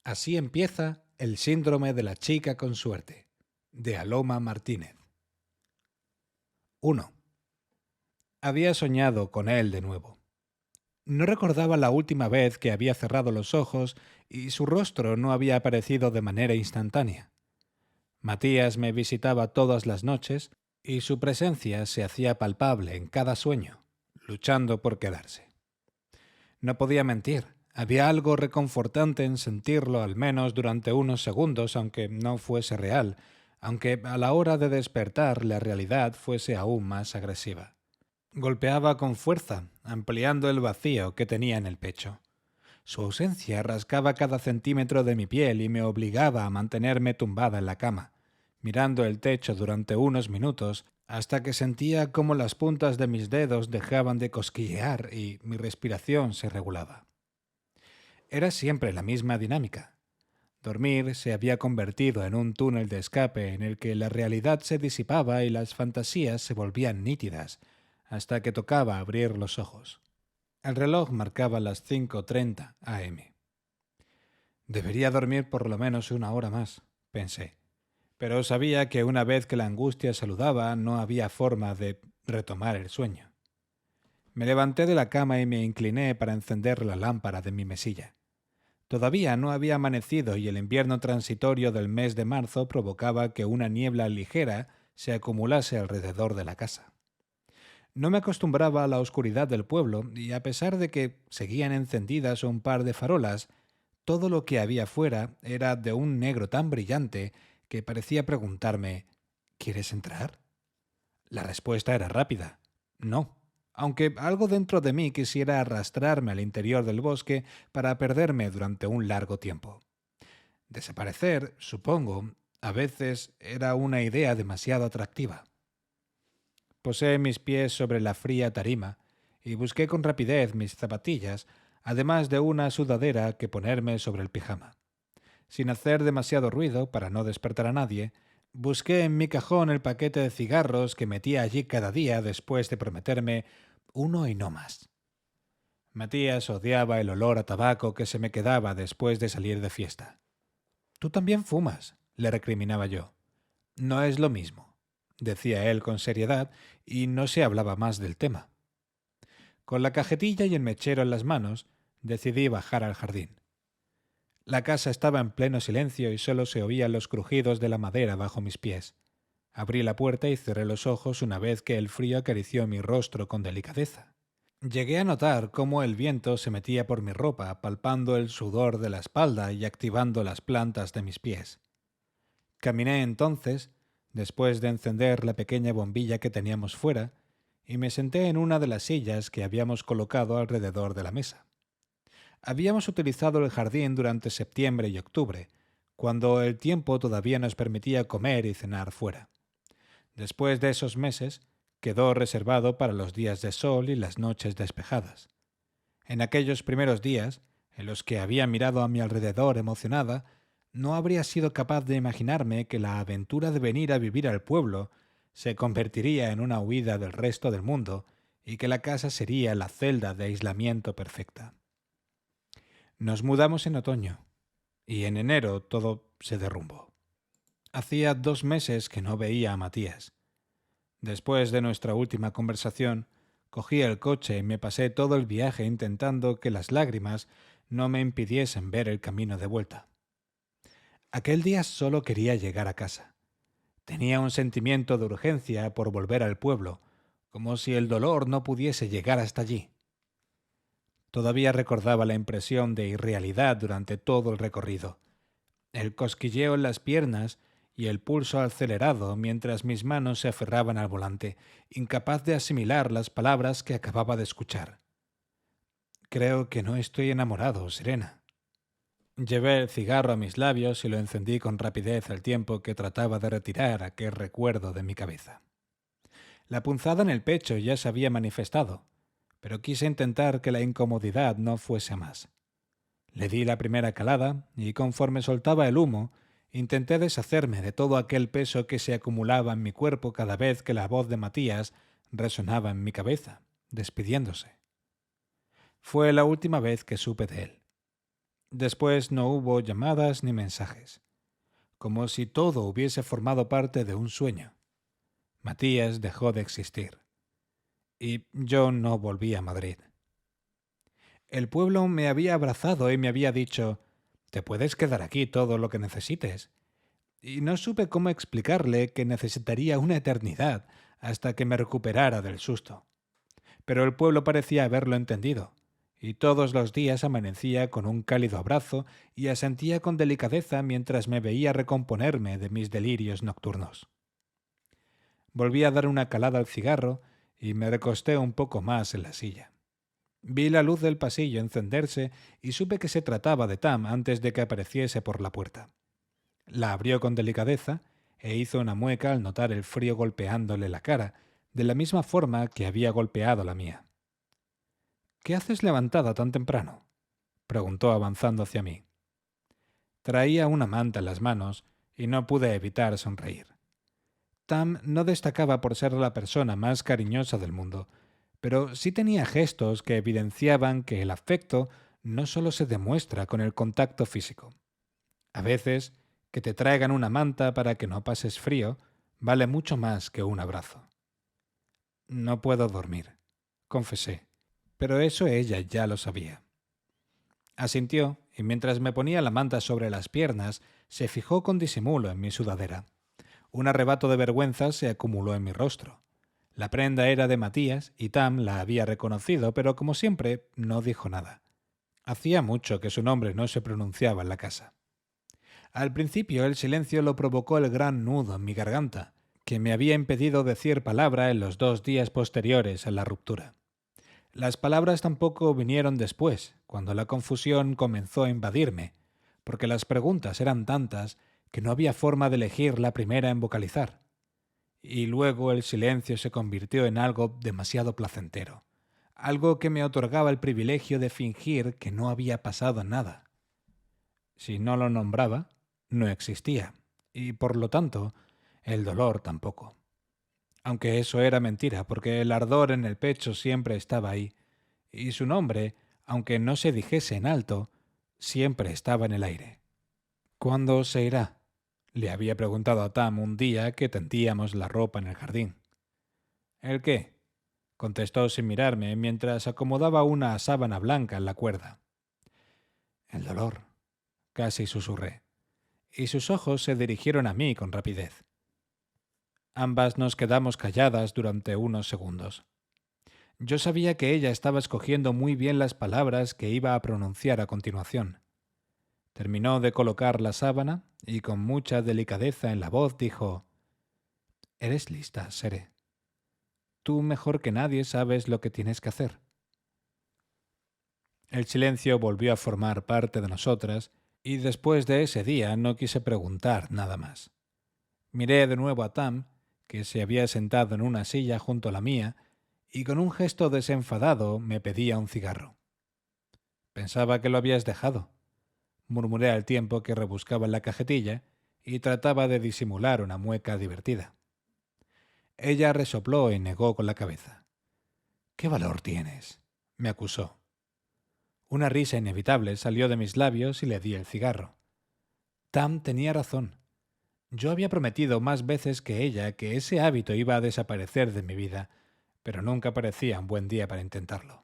Así empieza el síndrome de la chica con suerte, de Aloma Martínez. 1. Había soñado con él de nuevo. No recordaba la última vez que había cerrado los ojos y su rostro no había aparecido de manera instantánea. Matías me visitaba todas las noches y su presencia se hacía palpable en cada sueño, luchando por quedarse. No podía mentir. Había algo reconfortante en sentirlo al menos durante unos segundos, aunque no fuese real, aunque a la hora de despertar la realidad fuese aún más agresiva. Golpeaba con fuerza, ampliando el vacío que tenía en el pecho. Su ausencia rascaba cada centímetro de mi piel y me obligaba a mantenerme tumbada en la cama, mirando el techo durante unos minutos hasta que sentía cómo las puntas de mis dedos dejaban de cosquillear y mi respiración se regulaba. Era siempre la misma dinámica. Dormir se había convertido en un túnel de escape en el que la realidad se disipaba y las fantasías se volvían nítidas, hasta que tocaba abrir los ojos. El reloj marcaba las 5:30 am. Debería dormir por lo menos una hora más, pensé, pero sabía que una vez que la angustia saludaba no había forma de retomar el sueño. Me levanté de la cama y me incliné para encender la lámpara de mi mesilla. Todavía no había amanecido y el invierno transitorio del mes de marzo provocaba que una niebla ligera se acumulase alrededor de la casa. No me acostumbraba a la oscuridad del pueblo y a pesar de que seguían encendidas un par de farolas, todo lo que había fuera era de un negro tan brillante que parecía preguntarme ¿quieres entrar? La respuesta era rápida. No, aunque algo dentro de mí quisiera arrastrarme al interior del bosque para perderme durante un largo tiempo. Desaparecer, supongo, a veces era una idea demasiado atractiva. Posé mis pies sobre la fría tarima y busqué con rapidez mis zapatillas, además de una sudadera que ponerme sobre el pijama. Sin hacer demasiado ruido para no despertar a nadie, busqué en mi cajón el paquete de cigarros que metía allí cada día después de prometerme uno y no más. Matías odiaba el olor a tabaco que se me quedaba después de salir de fiesta. «Tú también fumas», le recriminaba yo. «No es lo mismo», decía él con seriedad, y no se hablaba más del tema. Con la cajetilla y el mechero en las manos, decidí bajar al jardín. La casa estaba en pleno silencio y solo se oían los crujidos de la madera bajo mis pies. Abrí la puerta y cerré los ojos una vez que el frío acarició mi rostro con delicadeza. Llegué a notar cómo el viento se metía por mi ropa, palpando el sudor de la espalda y activando las plantas de mis pies. Caminé entonces, después de encender la pequeña bombilla que teníamos fuera, y me senté en una de las sillas que habíamos colocado alrededor de la mesa. Habíamos utilizado el jardín durante septiembre y octubre, cuando el tiempo todavía nos permitía comer y cenar fuera. Después de esos meses, quedó reservado para los días de sol y las noches despejadas. En aquellos primeros días, en los que había mirado a mi alrededor emocionada, no habría sido capaz de imaginarme que la aventura de venir a vivir al pueblo se convertiría en una huida del resto del mundo y que la casa sería la celda de aislamiento perfecta. Nos mudamos en otoño, y en enero todo se derrumbó. Hacía 2 meses que no veía a Matías. Después de nuestra última conversación, cogí el coche y me pasé todo el viaje intentando que las lágrimas no me impidiesen ver el camino de vuelta. Aquel día solo quería llegar a casa. Tenía un sentimiento de urgencia por volver al pueblo, como si el dolor no pudiese llegar hasta allí. Todavía recordaba la impresión de irrealidad durante todo el recorrido, el cosquilleo en las piernas y el pulso acelerado mientras mis manos se aferraban al volante, incapaz de asimilar las palabras que acababa de escuchar. Creo que no estoy enamorado, Serena. Llevé el cigarro a mis labios y lo encendí con rapidez al tiempo que trataba de retirar aquel recuerdo de mi cabeza. La punzada en el pecho ya se había manifestado, pero quise intentar que la incomodidad no fuese más. Le di la primera calada y conforme soltaba el humo, intenté deshacerme de todo aquel peso que se acumulaba en mi cuerpo cada vez que la voz de Matías resonaba en mi cabeza, despidiéndose. Fue la última vez que supe de él. Después no hubo llamadas ni mensajes, como si todo hubiese formado parte de un sueño. Matías dejó de existir, y yo no volví a Madrid. El pueblo me había abrazado y me había dicho: «Te puedes quedar aquí todo lo que necesites». Y no supe cómo explicarle que necesitaría una eternidad hasta que me recuperara del susto. Pero el pueblo parecía haberlo entendido, y todos los días amanecía con un cálido abrazo y asentía con delicadeza mientras me veía recomponerme de mis delirios nocturnos. Volví a dar una calada al cigarro y me recosté un poco más en la silla. Vi la luz del pasillo encenderse y supe que se trataba de Tam antes de que apareciese por la puerta. La abrió con delicadeza e hizo una mueca al notar el frío golpeándole la cara, de la misma forma que había golpeado la mía. «¿Qué haces levantada tan temprano?», preguntó avanzando hacia mí. Traía una manta en las manos y no pude evitar sonreír. Tam no destacaba por ser la persona más cariñosa del mundo, pero sí tenía gestos que evidenciaban que el afecto no solo se demuestra con el contacto físico. A veces, que te traigan una manta para que no pases frío vale mucho más que un abrazo. «No puedo dormir», confesé, pero eso ella ya lo sabía. Asintió, y mientras me ponía la manta sobre las piernas, se fijó con disimulo en mi sudadera. Un arrebato de vergüenza se acumuló en mi rostro. La prenda era de Matías y Tam la había reconocido, pero como siempre no dijo nada. Hacía mucho que su nombre no se pronunciaba en la casa. Al principio el silencio lo provocó el gran nudo en mi garganta, que me había impedido decir palabra en los 2 días posteriores a la ruptura. Las palabras tampoco vinieron después, cuando la confusión comenzó a invadirme, porque las preguntas eran tantas que no había forma de elegir la primera en vocalizar. Y luego el silencio se convirtió en algo demasiado placentero, algo que me otorgaba el privilegio de fingir que no había pasado nada. Si no lo nombraba, no existía, y por lo tanto, el dolor tampoco. Aunque eso era mentira, porque el ardor en el pecho siempre estaba ahí, y su nombre, aunque no se dijese en alto, siempre estaba en el aire. «¿Cuándo se irá?», le había preguntado a Tam un día que tendíamos la ropa en el jardín. «¿El qué?», contestó sin mirarme mientras acomodaba una sábana blanca en la cuerda. «El dolor», casi susurré, y sus ojos se dirigieron a mí con rapidez. Ambas nos quedamos calladas durante unos segundos. Yo sabía que ella estaba escogiendo muy bien las palabras que iba a pronunciar a continuación. Terminó de colocar la sábana y con mucha delicadeza en la voz dijo: «Eres lista, Sere. Tú mejor que nadie sabes lo que tienes que hacer». El silencio volvió a formar parte de nosotras y después de ese día no quise preguntar nada más. Miré de nuevo a Tam, que se había sentado en una silla junto a la mía, y con un gesto desenfadado me pedía un cigarro. «Pensaba que lo habías dejado», murmuré al tiempo que rebuscaba en la cajetilla y trataba de disimular una mueca divertida. Ella resopló y negó con la cabeza. «¿Qué valor tienes?», me acusó. Una risa inevitable salió de mis labios y le di el cigarro. Tam tenía razón. Yo había prometido más veces que ella que ese hábito iba a desaparecer de mi vida, pero nunca parecía un buen día para intentarlo.